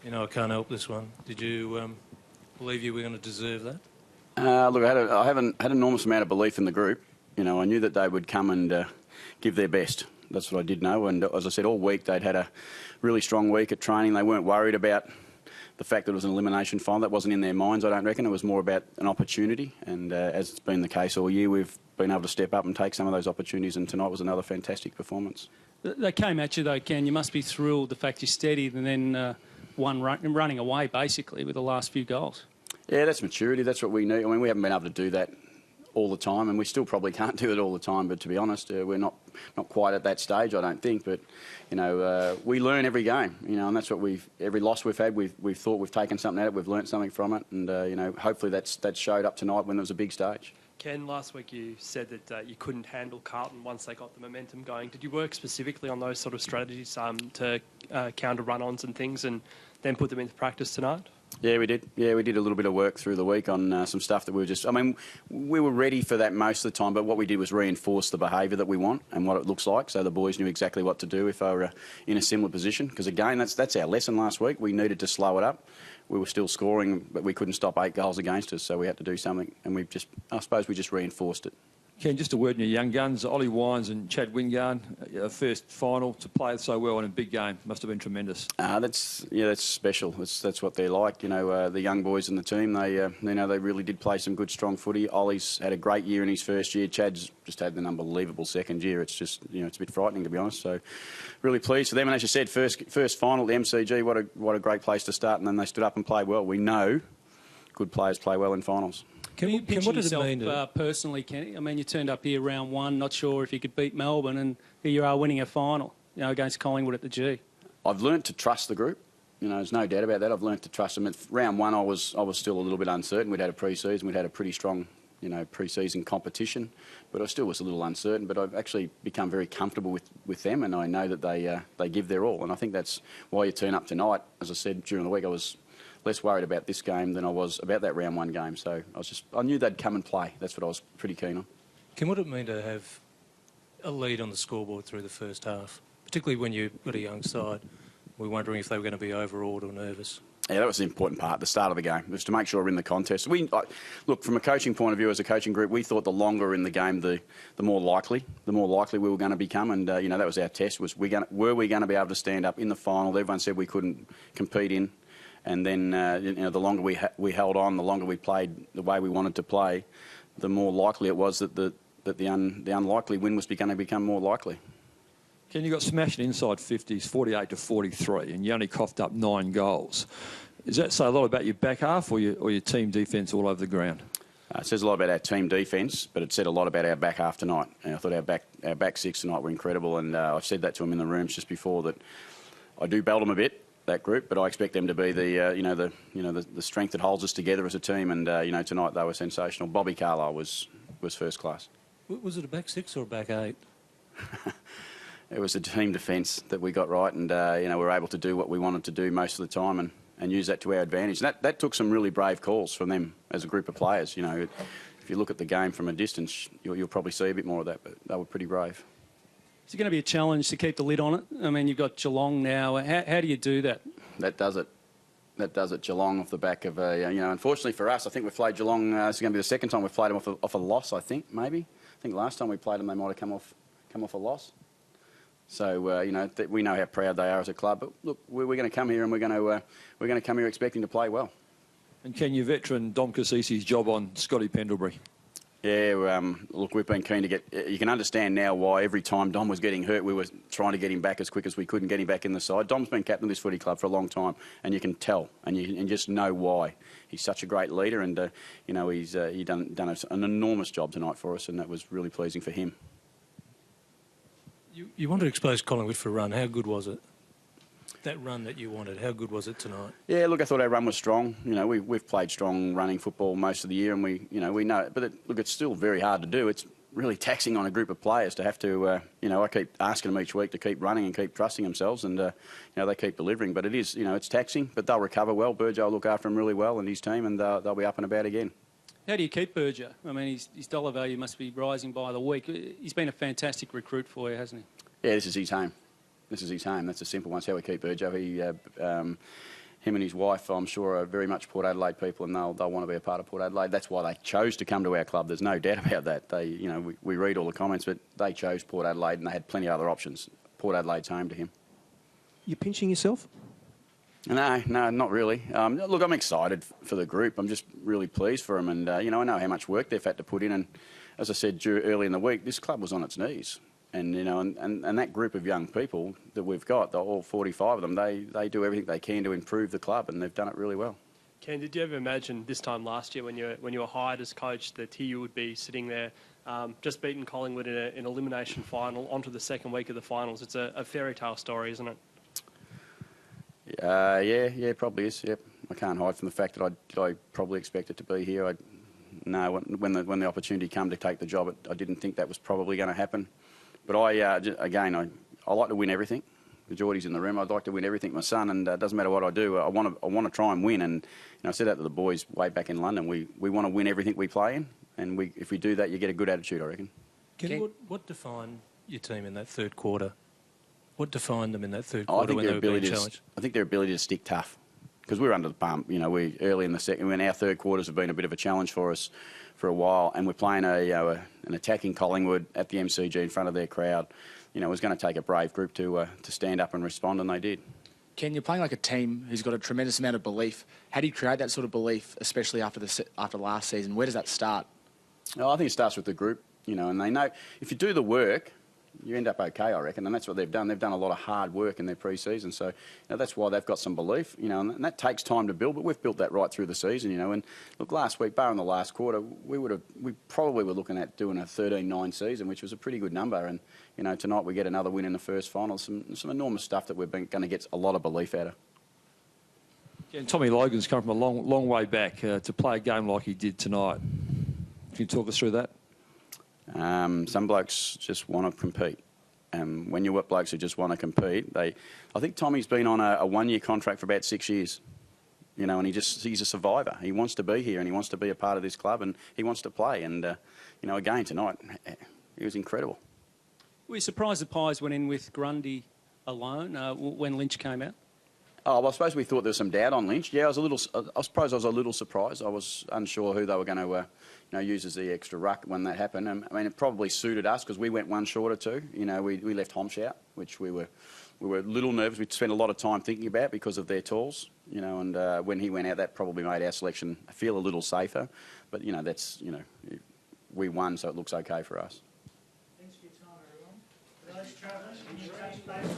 You know, I can't help this one. Did you believe you were going to deserve that? Look, I have an enormous amount of belief in the group. You know, I knew that they would come and give their best. That's what I did know. And as I said, all week they'd had a really strong week at training. They weren't worried about the fact that it was an elimination final. That wasn't in their minds, I don't reckon. It was more about an opportunity. And as it's been the case all year, we've been able to step up and take some of those opportunities. And tonight was another fantastic performance. They came at you, though, Ken. You must be thrilled the fact you steadied and then running away, basically, with the last few goals. Yeah, that's maturity. That's what we need. I mean, we haven't been able to do that all the time, and we still probably can't do it all the time. But to be honest, we're not quite at that stage, I don't think. But you know, we learn every game. You know, and that's what every loss we've had, we've thought we've taken something out of it. We've learnt something from it, and you know, hopefully that showed up tonight when there was a big stage. Ken, last week you said that you couldn't handle Carlton once they got the momentum going. Did you work specifically on those sort of strategies to counter run-ons and things, and then put them into practice tonight? Yeah, we did. Yeah, we did a little bit of work through the week on some stuff that we were just... I mean, we were ready for that most of the time, but what we did was reinforce the behaviour that we want and what it looks like, so the boys knew exactly what to do if they were in a similar position. Because, again, that's our lesson last week. We needed to slow it up. We were still scoring, but we couldn't stop 8 goals against us, so we had to do something, and I suppose we just reinforced it. Ken, just a word on your young guns, Ollie Wines and Chad Wingard, first final to play so well in a big game. Must have been tremendous. That's special. That's what they're like. You know, the young boys in the team, they really did play some good, strong footy. Ollie's had a great year in his first year. Chad's just had an unbelievable second year. It's just, you know, it's a bit frightening, to be honest. So really pleased for them. And as you said, first final at the MCG, what a great place to start. And then they stood up and played well. We know good players play well in finals. Can you picture yourself personally, Kenny? I mean, you turned up here round 1, not sure if you could beat Melbourne, and here you are winning a final, you know, against Collingwood at the G. I've learnt to trust the group. You know, there's no doubt about that. I've learnt to trust them. At round 1, I was still a little bit uncertain. We'd had a pre-season. We'd had a pretty strong, you know, pre-season competition, but I still was a little uncertain. But I've actually become very comfortable with them, and I know that they give their all. And I think that's why you turn up tonight. As I said during the week, I was less worried about this game than I was about that round 1 game. So I knew they'd come and play. That's what I was pretty keen on. Ken, what did it mean to have a lead on the scoreboard through the first half, particularly when you've got a young side? We're wondering if they were going to be overawed or nervous. Yeah, that was the important part, the start of the game, was to make sure we're in the contest. Look, from a coaching point of view, as a coaching group, we thought the longer we're in the game, the more likely we were going to become. And, you know, that was our test, was were we going to be able to stand up in the final? Everyone said we couldn't compete in. And then, you know, the longer we held on, the longer we played the way we wanted to play, the more likely it was that the unlikely win was going to become more likely. Ken, you got smashed inside 50s, 48-43, and you only coughed up 9 goals. Does that say a lot about your back half or your team defence all over the ground? It says a lot about our team defence, but it said a lot about our back half tonight. And I thought our back 6 tonight were incredible, and I've said that to them in the rooms just before, that I do belt them a bit, that group, but I expect them to be the strength that holds us together as a team. And you know, tonight they were sensational. Bobby Carlisle was first class. Was it a back 6 or a back 8? It was a team defence that we got right, and you know, we were able to do what we wanted to do most of the time, and use that to our advantage. And that took some really brave calls from them as a group of players. You know, if you look at the game from a distance, you'll probably see a bit more of that, but they were pretty brave. Is it going to be a challenge to keep the lid on it? I mean, you've got Geelong now. How do you do that? That does it. That does it. Geelong off the back of you know, unfortunately for us, I think we've played Geelong. This is going to be the second time we've played them off a loss. I think maybe. I think last time we played them, they might have come off a loss. So you know, we know how proud they are as a club. But look, we're going to come here and we're going to come here expecting to play well. And can your veteran Dom Cassisi's job on Scotty Pendlebury? Yeah, look, we've been keen to get... You can understand now why every time Dom was getting hurt, we were trying to get him back as quick as we could and get him back in the side. Dom's been captain of this footy club for a long time, and you can tell, and you just know why. He's such a great leader, and, you know, he's done an enormous job tonight for us, and that was really pleasing for him. You wanted to expose Collingwood for a run. How good was it? That run that you wanted, how good was it tonight? Yeah, look, I thought our run was strong. You know, we've played strong running football most of the year, and we know it. But look, it's still very hard to do. It's really taxing on a group of players to have to, you know, I keep asking them each week to keep running and keep trusting themselves, and you know, they keep delivering. But it is, you know, it's taxing. But they'll recover well. Burjo will look after him really well and his team, and they'll be up and about again. How do you keep Burjo? I mean, his dollar value must be rising by the week. He's been a fantastic recruit for you, hasn't he? Yeah, this is his home. This is his home. That's a simple one. That's how we keep Burjo. him and his wife, I'm sure, are very much Port Adelaide people, and they'll want to be a part of Port Adelaide. That's why they chose to come to our club. There's no doubt about that. We read all the comments, but they chose Port Adelaide, and they had plenty of other options. Port Adelaide's home to him. You pinching yourself? No, not really. Look, I'm excited for the group. I'm just really pleased for them, and I know how much work they've had to put in. And as I said early in the week, this club was on its knees. And and that group of young people that we've got, all 45 of them, they do everything they can to improve the club, and they've done it really well. Ken, did you ever imagine this time last year when you were hired as coach that here you would be sitting there, just beating Collingwood in an elimination final onto the second week of the finals? It's a fairy tale story, isn't it? Yeah, it probably is. Yep, I can't hide from the fact that I probably expected to be here. When the opportunity came to take the job, I didn't think that was probably going to happen. But I like to win everything. The Geordie's in the room. I'd like to win everything, my son, and it doesn't matter what I do. I want to try and win. And I said that to the boys way back in London. We want to win everything we play in, and if we do that, you get a good attitude, I reckon. Ken, what defined your team in that third quarter? What defined them in that third quarter when they were being challenged? I think their ability to stick tough, because we were under the pump. We early in the second, when our third quarters have been a bit of a challenge for us for a while, and we're playing an attacking Collingwood at the MCG in front of their crowd. It was going to take a brave group to stand up and respond, and they did. Ken, you're playing like a team who's got a tremendous amount of belief. How do you create that sort of belief, especially after last season? Where does that start? I think it starts with the group, and they know if you do the work, you end up okay, I reckon, and that's what they've done. They've done a lot of hard work in their pre-season, so that's why they've got some belief, and that takes time to build, but we've built that right through the season, and look, last week, bar in the last quarter, we probably were looking at doing a 13-9 season, which was a pretty good number, and tonight we get another win in the first final, some enormous stuff that we're going to get a lot of belief out of. Yeah, and Tommy Logan's come from a long way back to play a game like he did tonight. Can you talk us through that? Some blokes just want to compete. When you've got blokes who just want to compete, I think Tommy's been on a one-year contract for about 6 years, and he's a survivor. He wants to be here and he wants to be a part of this club and he wants to play. And, again, tonight, he was incredible. Were you surprised the Pies went in with Grundy alone when Lynch came out? Oh, well, I suppose we thought there was some doubt on Lynch. Yeah, I suppose I was a little surprised. I was unsure who they were going to use as the extra ruck when that happened. I mean, it probably suited us because we went one short or two. We left Homsch out, which we were a little nervous. We spent a lot of time thinking about because of their tools, and when he went out, that probably made our selection feel a little safer. But, we won, so it looks okay for us. Thanks for your time, everyone. For those travellers, can you touch base?